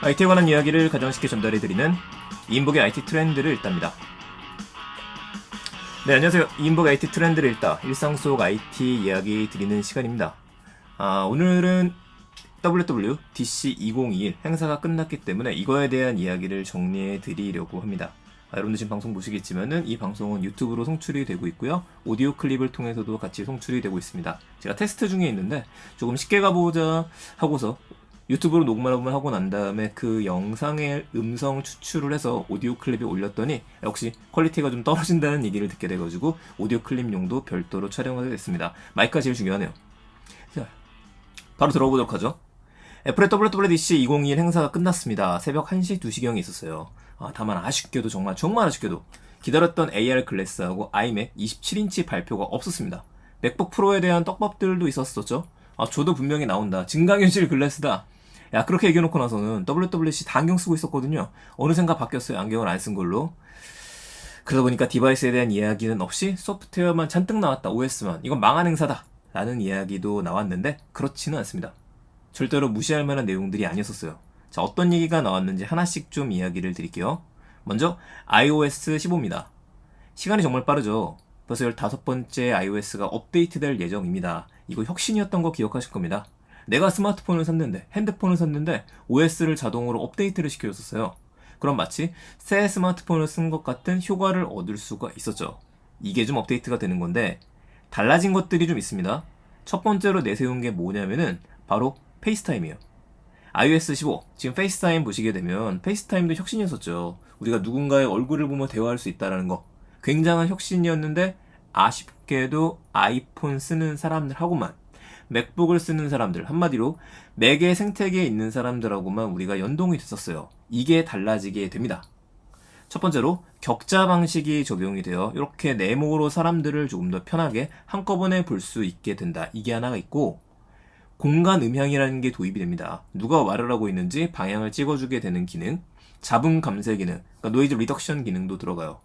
IT에 관한 이야기를 가장 쉽게 전달해드리는 이인복의 IT 트렌드를 읽답니다. 네, 안녕하세요. 이인복의 IT 트렌드를 읽다. 일상 속 IT 이야기 드리는 시간입니다. 오늘은 WWDC2021 행사가 끝났기 때문에 이거에 대한 이야기를 정리해 드리려고 합니다. 여러분들 지금 방송 보시겠지만은 이 방송은 유튜브로 송출이 되고 있고요. 오디오 클립을 통해서도 같이 송출이 되고 있습니다. 제가 테스트 중에 있는데 조금 쉽게 가보자 하고서 유튜브로 녹음을 하고 난 다음에 그 영상의 음성 추출을 해서 오디오 클립에 올렸더니 역시 퀄리티가 좀 떨어진다는 얘기를 듣게 돼가지고 오디오 클립용도 별도로 촬영하게 됐습니다. 마이크가 제일 중요하네요. 자, 바로 들어보도록 하죠. 애플의 WWDC 2021 행사가 끝났습니다. 새벽 1시, 2시경에 있었어요. 다만 아쉽게도 정말 아쉽게도 기다렸던 AR 글래스하고 아이맥 27인치 발표가 없었습니다. 맥북 프로에 대한 떡밥들도 있었었죠. 저도 분명히 나온다. 증강현실 글래스다. 야, 그렇게 얘기해놓고 나서는 WWDC 다 안경 쓰고 있었거든요. 어느샌가 바뀌었어요. 안경을 안 쓴 걸로. 그러다 보니까 디바이스에 대한 이야기는 없이 소프트웨어만 잔뜩 나왔다. OS만. 이건 망한 행사다. 라는 이야기도 나왔는데 그렇지는 않습니다. 절대로 무시할 만한 내용들이 아니었어요. 자, 어떤 얘기가 나왔는지 하나씩 좀 이야기를 드릴게요. 먼저 iOS 15입니다. 시간이 정말 빠르죠. 벌써 15번째 iOS가 업데이트될 예정입니다. 이거 혁신이었던 거 기억하실 겁니다. 내가 스마트폰을 샀는데, 핸드폰을 샀는데 OS를 자동으로 업데이트를 시켜줬었어요. 그럼 마치 새 스마트폰을 쓴 것 같은 효과를 얻을 수가 있었죠. 이게 좀 업데이트가 되는 건데 달라진 것들이 좀 있습니다. 첫 번째로 내세운 게 뭐냐면은 바로 페이스타임이에요. iOS 15, 지금 페이스타임 보시게 되면 페이스타임도 혁신이었었죠. 우리가 누군가의 얼굴을 보며 대화할 수 있다는 거. 굉장한 혁신이었는데 아쉽게도 아이폰 쓰는 사람들하고만, 맥북을 쓰는 사람들, 한마디로 맥의 생태계에 있는 사람들하고만 우리가 연동이 됐었어요. 이게 달라지게 됩니다. 첫 번째로 격자 방식이 적용이 되어 이렇게 네모로 사람들을 조금 더 편하게 한꺼번에 볼 수 있게 된다. 이게 하나가 있고, 공간 음향이라는 게 도입이 됩니다. 누가 말을 하고 있는지 방향을 찍어주게 되는 기능, 잡음 감쇄 기능, 그러니까 노이즈 리덕션 기능도 들어가요.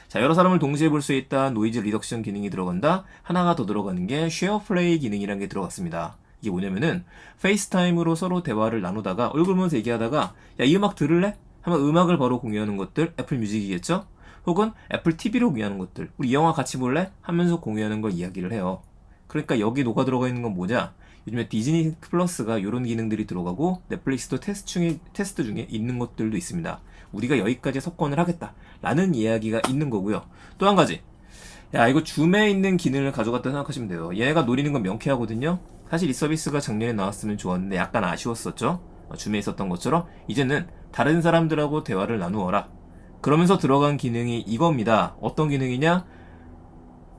자, 여러 사람을 동시에 볼 수 있다. 노이즈 리덕션 기능이 들어간다. 하나가 더 들어가는 게 쉐어 플레이 기능이라는 게 들어갔습니다. 이게 뭐냐면은 페이스타임으로 서로 대화를 나누다가 얼굴 보면서 얘기하다가 야, 이 음악 들을래? 하면 음악을 바로 공유하는 것들 애플 뮤직이겠죠? 혹은 애플 TV로 공유하는 것들, 우리 영화 같이 볼래? 하면서 공유하는 걸 이야기를 해요. 그러니까 여기 녹아 들어가 있는 건 뭐냐? 요즘에 디즈니 플러스가 이런 기능들이 들어가고 넷플릭스도 테스트 중에 있는 것들도 있습니다. 우리가 여기까지 석권을 하겠다 라는 이야기가 있는 거고요. 또 한 가지, 야, 이거 줌에 있는 기능을 가져갔다 생각하시면 돼요. 얘네가 노리는 건 명쾌하거든요. 사실 이 서비스가 작년에 나왔으면 좋았는데 약간 아쉬웠었죠. 줌에 있었던 것처럼 이제는 다른 사람들하고 대화를 나누어라. 그러면서 들어간 기능이 이겁니다. 어떤 기능이냐?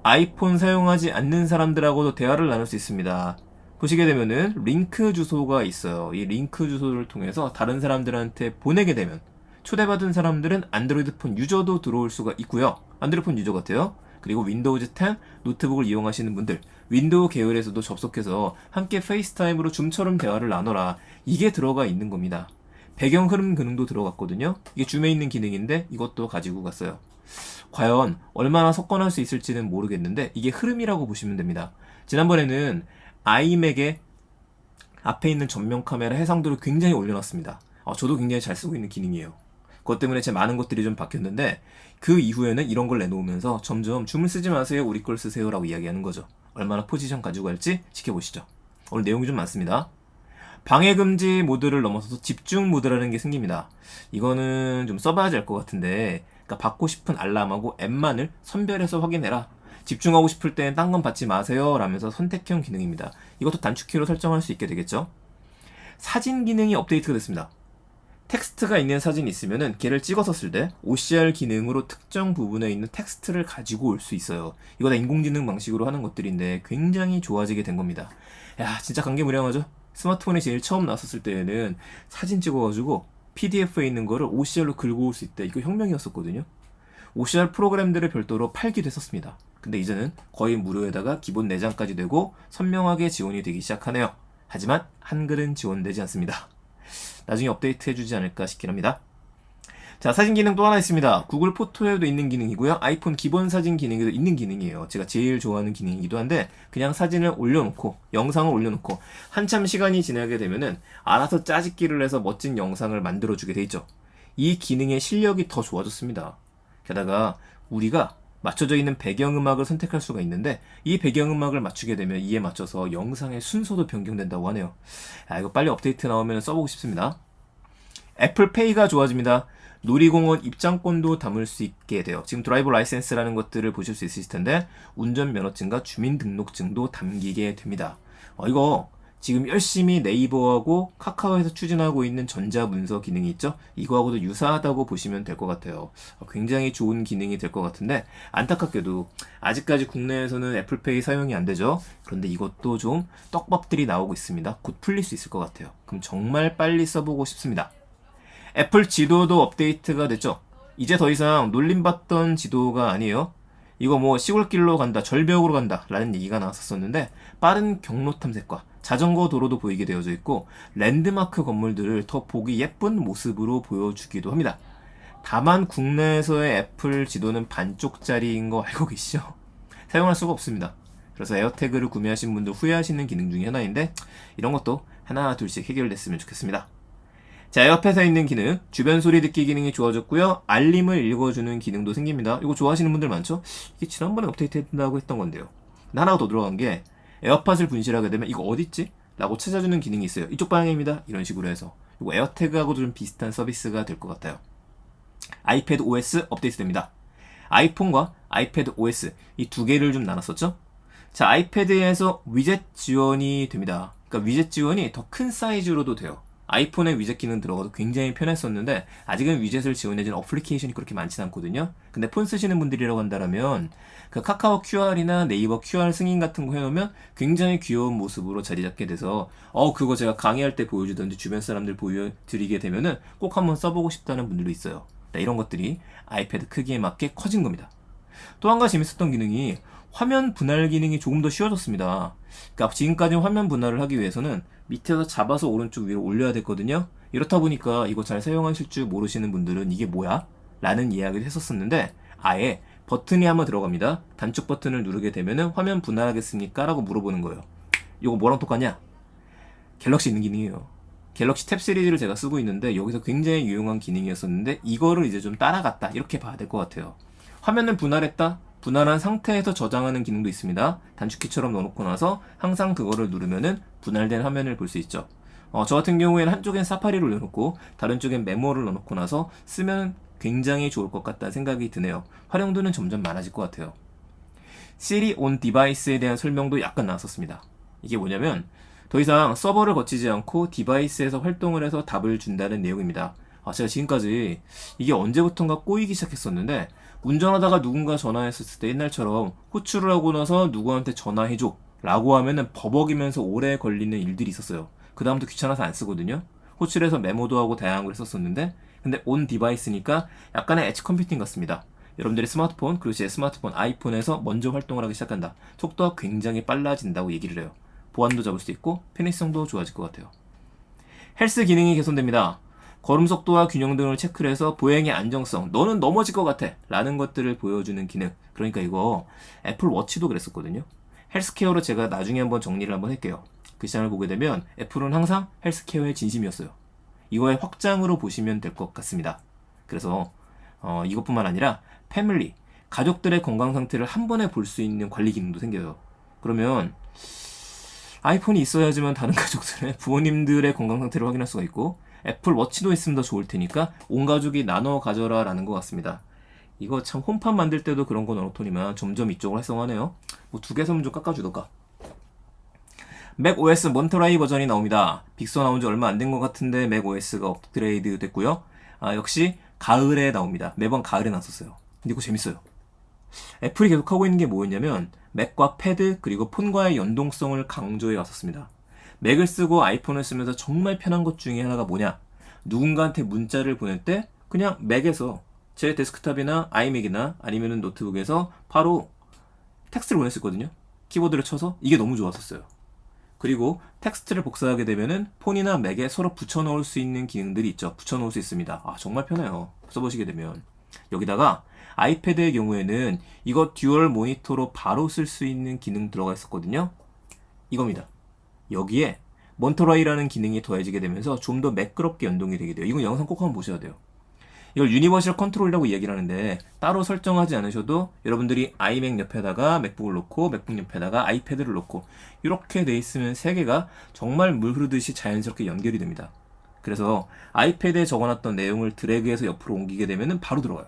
아이폰 사용하지 않는 사람들하고도 대화를 나눌 수 있습니다. 보시게 되면은 링크 주소가 있어요. 이 링크 주소를 통해서 다른 사람들한테 보내게 되면 초대받은 사람들은 안드로이드 폰 유저도 들어올 수가 있고요. 안드로이드 폰 유저 같아요. 그리고 윈도우즈 10 노트북을 이용하시는 분들, 윈도우 계열에서도 접속해서 함께 페이스타임으로 줌처럼 대화를 나눠라. 이게 들어가 있는 겁니다. 배경 흐름 기능도 들어갔거든요. 이게 줌에 있는 기능인데 이것도 가지고 갔어요. 과연 얼마나 석권할 수 있을지는 모르겠는데 이게 흐름이라고 보시면 됩니다. 지난번에는 아이맥의 앞에 있는 전면 카메라 해상도를 굉장히 올려놨습니다. 저도 굉장히 잘 쓰고 있는 기능이에요. 그것 때문에 제 많은 것들이 좀 바뀌었는데 그 이후에는 이런 걸 내놓으면서 점점 줌을 쓰지 마세요, 우리 걸 쓰세요 라고 이야기하는 거죠. 얼마나 포지션 가지고 갈지 지켜보시죠. 오늘 내용이 좀 많습니다. 방해금지 모드를 넘어서서 집중 모드라는 게 생깁니다. 이거는 좀 써봐야 될 것 같은데, 그러니까 받고 싶은 알람하고 앱만을 선별해서 확인해라. 집중하고 싶을 땐 딴 건 받지 마세요 라면서 선택형 기능입니다. 이것도 단축키로 설정할 수 있게 되겠죠. 사진 기능이 업데이트가 됐습니다. 텍스트가 있는 사진이 있으면은 걔를 찍어서 쓸 때 OCR 기능으로 특정 부분에 있는 텍스트를 가지고 올 수 있어요. 이거 다 인공지능 방식으로 하는 것들인데 굉장히 좋아지게 된 겁니다. 야, 진짜 감개무량하죠? 스마트폰이 제일 처음 나왔을 때에는 사진 찍어가지고 PDF에 있는 거를 OCR로 긁어 올 수 있다. 이거 혁명이었었거든요. OCR 프로그램들을 별도로 팔기도 했었습니다. 근데 이제는 거의 무료에다가 기본 내장까지 되고 선명하게 지원이 되기 시작하네요. 하지만 한글은 지원되지 않습니다. 나중에 업데이트 해주지 않을까 싶긴 합니다. 자, 사진 기능 또 하나 있습니다. 구글 포토에도 있는 기능이고요. 아이폰 기본 사진 기능에도 있는 기능이에요. 제가 제일 좋아하는 기능이기도 한데 그냥 사진을 올려놓고 영상을 올려놓고 한참 시간이 지나게 되면은 알아서 짜집기를 해서 멋진 영상을 만들어주게 돼 있죠. 이 기능의 실력이 더 좋아졌습니다. 게다가 우리가 맞춰져 있는 배경음악을 선택할 수가 있는데 이 배경음악을 맞추게 되면 이에 맞춰서 영상의 순서도 변경된다고 하네요. 이거 빨리 업데이트 나오면 써보고 싶습니다. 애플페이가 좋아집니다. 놀이공원 입장권도 담을 수 있게 돼요. 지금 드라이버 라이센스라는 것들을 보실 수 있으실 텐데 운전면허증과 주민등록증도 담기게 됩니다. 이거 지금 열심히 네이버하고 카카오에서 추진하고 있는 전자문서 기능이 있죠? 이거하고도 유사하다고 보시면 될 것 같아요. 굉장히 좋은 기능이 될 것 같은데 안타깝게도 아직까지 국내에서는 애플페이 사용이 안 되죠? 그런데 이것도 좀 떡밥들이 나오고 있습니다. 곧 풀릴 수 있을 것 같아요. 그럼 정말 빨리 써보고 싶습니다. 애플 지도도 업데이트가 됐죠. 이제 더 이상 놀림받던 지도가 아니에요. 이거 뭐 시골길로 간다, 절벽으로 간다 라는 얘기가 나왔었는데 빠른 경로 탐색과 자전거 도로도 보이게 되어져 있고 랜드마크 건물들을 더 보기 예쁜 모습으로 보여주기도 합니다. 다만 국내에서의 애플 지도는 반쪽짜리인 거 알고 계시죠? 사용할 수가 없습니다. 그래서 에어태그를 구매하신 분들 후회하시는 기능 중에 하나인데 이런 것도 하나 둘씩 해결됐으면 좋겠습니다. 자, 옆에서 있는 기능, 주변 소리 듣기 기능이 좋아졌고요. 알림을 읽어주는 기능도 생깁니다. 이거 좋아하시는 분들 많죠? 이게 지난번에 업데이트된다고 했던 건데요. 하나가 더 들어간 게 에어팟을 분실하게 되면 이거 어딨지? 라고 찾아주는 기능이 있어요. 이쪽 방향입니다. 이런 식으로 해서. 이거 에어태그하고도 좀 비슷한 서비스가 될 것 같아요. 아이패드 OS 업데이트 됩니다. 아이폰과 아이패드 OS 이 두 개를 좀 나눴었죠? 자, 아이패드에서 위젯 지원이 됩니다. 그러니까 위젯 지원이 더 큰 사이즈로도 돼요. 아이폰에 위젯 기능 들어가도 굉장히 편했었는데 아직은 위젯을 지원해주는 어플리케이션이 그렇게 많진 않거든요. 근데 폰 쓰시는 분들이라고 한다면 그 카카오 QR이나 네이버 QR 승인 같은 거 해놓으면 굉장히 귀여운 모습으로 자리 잡게 돼서 그거 제가 강의할 때 보여주던지 주변 사람들 보여드리게 되면은 꼭 한번 써보고 싶다는 분들도 있어요. 이런 것들이 아이패드 크기에 맞게 커진 겁니다. 또 한 가지 재밌었던 기능이 화면 분할 기능이 조금 더 쉬워졌습니다. 그러니까 지금까지 화면 분할을 하기 위해서는 밑에서 잡아서 오른쪽 위로 올려야 됐거든요. 이렇다 보니까 이거 잘 사용하실 줄 모르시는 분들은 이게 뭐야? 라는 이야기를 했었었는데 아예 버튼이 한번 들어갑니다. 단축 버튼을 누르게 되면은 화면 분할하겠습니까? 라고 물어보는 거예요. 이거 뭐랑 똑같냐? 갤럭시 있는 기능이에요. 갤럭시 탭 시리즈를 제가 쓰고 있는데 여기서 굉장히 유용한 기능이었었는데 이거를 이제 좀 따라갔다 이렇게 봐야 될 것 같아요. 화면을 분할했다? 분할한 상태에서 저장하는 기능도 있습니다. 단축키처럼 넣어놓고 나서 항상 그거를 누르면은 분할된 화면을 볼 수 있죠. 저 같은 경우에는 한쪽엔 사파리를 올려놓고 다른 쪽엔 메모를 넣어놓고 나서 쓰면 굉장히 좋을 것 같다는 생각이 드네요. 활용도는 점점 많아질 것 같아요. Siri on Device에 대한 설명도 약간 나왔었습니다. 이게 뭐냐면 더 이상 서버를 거치지 않고 디바이스에서 활동을 해서 답을 준다는 내용입니다. 제가 지금까지 이게 언제부턴가 꼬이기 시작했었는데 운전하다가 누군가 전화했었을 때 옛날처럼 호출을 하고 나서 누구한테 전화해줘 라고 하면은 버벅이면서 오래 걸리는 일들이 있었어요. 그 다음부터 귀찮아서 안 쓰거든요. 호출해서 메모도 하고 다양한 걸 했었었는데 근데 온 디바이스니까 약간의 엣지 컴퓨팅 같습니다. 여러분들의 스마트폰 그리고 제 스마트폰 아이폰에서 먼저 활동을 하기 시작한다. 속도가 굉장히 빨라진다고 얘기를 해요. 보안도 잡을 수 있고 편의성도 좋아질 것 같아요. 헬스 기능이 개선됩니다. 걸음 속도와 균형 등을 체크를 해서 보행의 안정성, 너는 넘어질 것 같아 라는 것들을 보여주는 기능. 그러니까 이거 애플 워치도 그랬었거든요. 헬스케어로 제가 나중에 한번 정리를 한번 할게요. 그 시장을 보게 되면 애플은 항상 헬스케어의 진심이었어요. 이거의 확장으로 보시면 될 것 같습니다. 그래서 이것뿐만 아니라 패밀리, 가족들의 건강 상태를 한 번에 볼 수 있는 관리 기능도 생겨요. 그러면 아이폰이 있어야지만 다른 가족들의 부모님들의 건강 상태를 확인할 수가 있고 애플 워치도 있으면 더 좋을 테니까 온 가족이 나눠 가져라 라는 것 같습니다. 이거 참 홈팟 만들 때도 그런 거 넣어놓더니만 점점 이쪽으로 활성화하네요. 뭐 두 개 선면 좀 깎아주던가. 맥 OS 몬터라이 버전이 나옵니다. 빅서 나온 지 얼마 안 된 것 같은데 맥 OS가 업그레이드 됐고요. 역시 가을에 나옵니다. 매번 가을에 나왔었어요. 근데 이거 재밌어요. 애플이 계속 하고 있는 게 뭐였냐면 맥과 패드 그리고 폰과의 연동성을 강조해 왔었습니다. 맥을 쓰고 아이폰을 쓰면서 정말 편한 것 중에 하나가 뭐냐? 누군가한테 문자를 보낼 때 그냥 맥에서 제 데스크탑이나 아이맥이나 아니면 노트북에서 바로 텍스트를 보낼 수 있거든요. 키보드를 쳐서 이게 너무 좋았었어요. 그리고 텍스트를 복사하게 되면은 폰이나 맥에 서로 붙여넣을 수 있는 기능들이 있죠. 붙여넣을 수 있습니다. 정말 편해요. 써보시게 되면. 여기다가 아이패드의 경우에는 이거 듀얼 모니터로 바로 쓸 수 있는 기능 들어가 있었거든요. 이겁니다. 여기에 몬터라이라는 기능이 더해지게 되면서 좀 더 매끄럽게 연동이 되게 돼요. 이건 영상 꼭 한번 보셔야 돼요. 이걸 유니버셜 컨트롤이라고 이야기를 하는데 따로 설정하지 않으셔도 여러분들이 아이맥 옆에다가 맥북을 놓고 맥북 옆에다가 아이패드를 놓고 이렇게 돼 있으면 세 개가 정말 물 흐르듯이 자연스럽게 연결이 됩니다. 그래서 아이패드에 적어놨던 내용을 드래그해서 옆으로 옮기게 되면 바로 들어가요.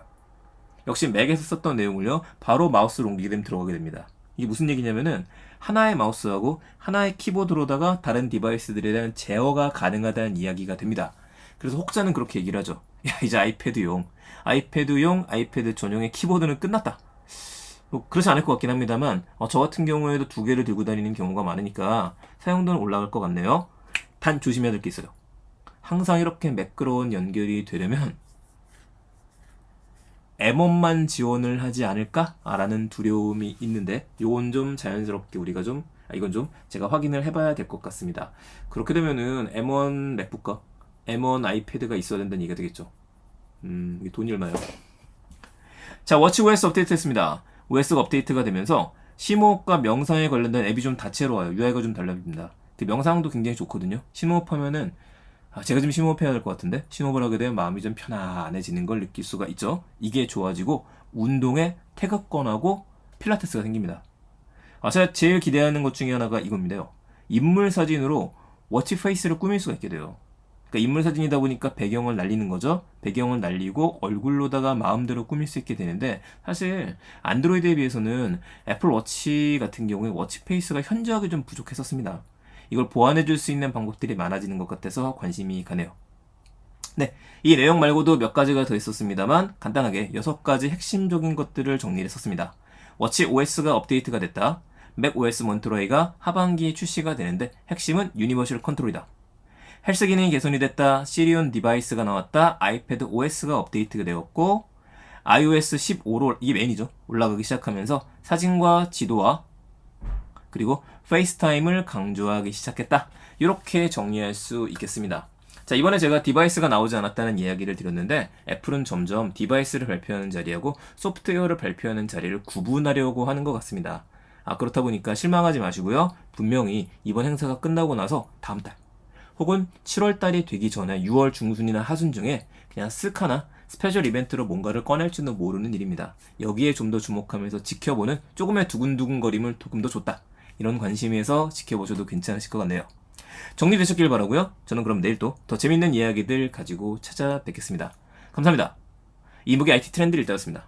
역시 맥에서 썼던 내용을요 바로 마우스로 옮기게 되면 들어가게 됩니다. 이게 무슨 얘기냐면은 하나의 마우스하고 하나의 키보드로다가 다른 디바이스들에 대한 제어가 가능하다는 이야기가 됩니다. 그래서 혹자는 그렇게 얘기를 하죠. 야, 이제 아이패드 아이패드 전용의 키보드는 끝났다. 뭐 그렇지 않을 것 같긴 합니다만 저 같은 경우에도 두 개를 들고 다니는 경우가 많으니까 사용도는 올라갈 것 같네요. 단 조심해야 될 게 있어요. 항상 이렇게 매끄러운 연결이 되려면 M1만 지원을 하지 않을까라는 두려움이 있는데 요건 좀 자연스럽게 우리가 좀 이건 좀 제가 확인을 해봐야 될 것 같습니다. 그렇게 되면은 M1 맥북과 M1 아이패드가 있어야 된다는 얘기가 되겠죠. 이게 돈이 얼마예요? 자, 워치OS 업데이트했습니다. OS가 업데이트가 되면서 심호흡과 명상에 관련된 앱이 좀 다채로워요. UI가 좀 달라집니다. 명상도 굉장히 좋거든요. 심호흡하면은 제가 지금 심호흡해야 될 것 같은데 심호흡을 하게 되면 마음이 좀 편안해지는 걸 느낄 수가 있죠. 이게 좋아지고 운동에 태극권하고 필라테스가 생깁니다. 제가 제일 기대하는 것 중에 하나가 이겁니다요. 인물 사진으로 워치 페이스를 꾸밀 수가 있게 돼요. 그러니까 인물 사진이다 보니까 배경을 날리는 거죠. 배경을 날리고 얼굴로다가 마음대로 꾸밀 수 있게 되는데 사실 안드로이드에 비해서는 애플 워치 같은 경우에 워치 페이스가 현저하게 좀 부족했었습니다. 이걸 보완해 줄 수 있는 방법들이 많아지는 것 같아서 관심이 가네요. 네, 이 내용 말고도 몇 가지가 더 있었습니다만 간단하게 6가지 핵심적인 것들을 정리를 했었습니다. 워치 OS가 업데이트가 됐다. 맥 OS 몬터레이가 하반기에 출시가 되는데 핵심은 유니버셜 컨트롤이다. 헬스 기능이 개선이 됐다. 시리온 디바이스가 나왔다. 아이패드 OS가 업데이트가 되었고 iOS 15로 이게 메인이죠. 올라가기 시작하면서 사진과 지도와 그리고 페이스타임을 강조하기 시작했다. 이렇게 정리할 수 있겠습니다. 자, 이번에 제가 디바이스가 나오지 않았다는 이야기를 드렸는데 애플은 점점 디바이스를 발표하는 자리하고 소프트웨어를 발표하는 자리를 구분하려고 하는 것 같습니다. 그렇다 보니까 실망하지 마시고요. 분명히 이번 행사가 끝나고 나서 다음 달 혹은 7월 달이 되기 전에 6월 중순이나 하순 중에 그냥 쓱 하나 스페셜 이벤트로 뭔가를 꺼낼지도 모르는 일입니다. 여기에 좀 더 주목하면서 지켜보는 조금의 두근두근거림을 조금 더 줬다. 이런 관심에서 지켜보셔도 괜찮으실 것 같네요. 정리되셨길 바라고요. 저는 그럼 내일 또 더 재밌는 이야기들 가지고 찾아뵙겠습니다. 감사합니다. 이무기 IT 트렌드 1다였습니다.